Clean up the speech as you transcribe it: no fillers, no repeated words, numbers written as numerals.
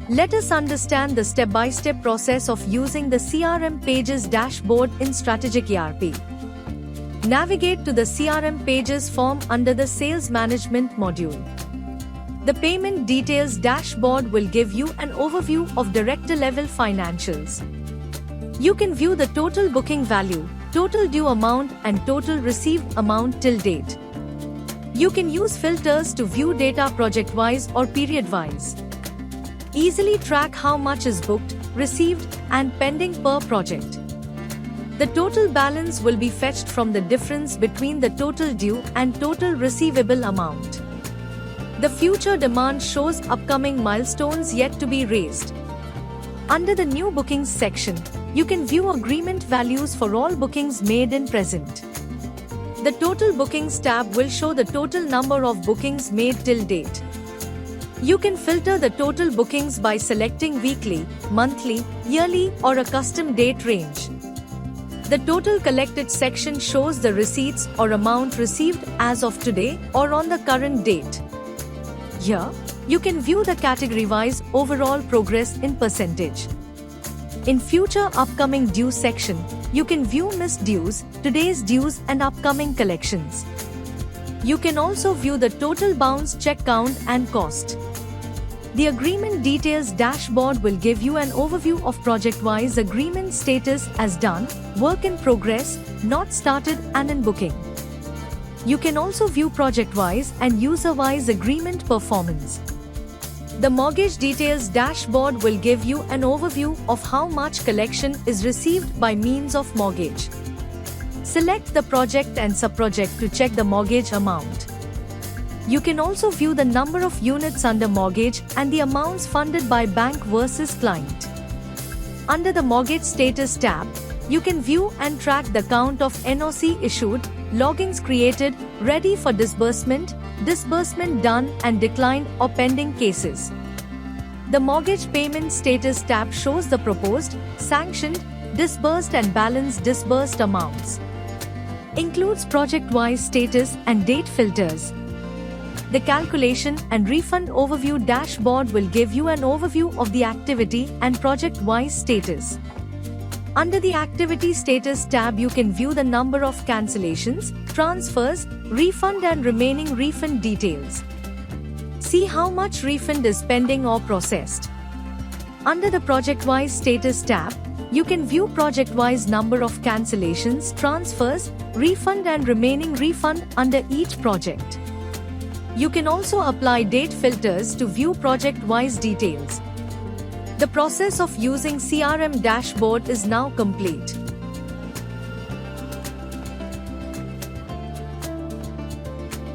Let us understand the step-by-step process of using the CRM Pages dashboard in Strategic ERP. Navigate to the CRM Pages form under the Sales Management module. The Payment Details dashboard will give you an overview of director-level financials. You can view the total booking value, total due amount and total received amount till date. You can use filters to view data project-wise or period-wise. Easily track how much is booked, received, and pending per project. The total balance will be fetched from the difference between the total due and total receivable amount. The future demand shows upcoming milestones yet to be raised. Under the New Bookings section, you can view agreement values for all bookings made in present. The Total Bookings tab will show the total number of bookings made till date. You can filter the total bookings by selecting weekly, monthly, yearly, or a custom date range. The Total Collected section shows the receipts or amount received as of today or on the current date. Here, you can view the category-wise overall progress in percentage. In future upcoming due section, you can view missed dues, today's dues and upcoming collections. You can also view the total bounce check count and cost. The Agreement Details dashboard will give you an overview of project-wise agreement status as done, work in progress, not started and in booking. You can also view project-wise and user-wise agreement performance. The Mortgage Details dashboard will give you an overview of how much collection is received by means of mortgage. Select the project and sub-project to check the mortgage amount. You can also view the number of units under mortgage and the amounts funded by bank versus client. Under the Mortgage Status tab, you can view and track the count of NOC issued, logins created, ready for disbursement, disbursement done and declined or pending cases. The Mortgage Payment Status tab shows the proposed, sanctioned, disbursed and balance disbursed amounts. Includes project-wise status and date filters. The Calculation and Refund Overview dashboard will give you an overview of the activity and project-wise status. Under the Activity Status tab, you can view the number of cancellations, transfers, refund and remaining refund details. See how much refund is pending or processed. Under the Project-wise Status tab, you can view project-wise number of cancellations, transfers, refund and remaining refund under each project. You can also apply date filters to view project-wise details. The process of using CRM dashboard is now complete.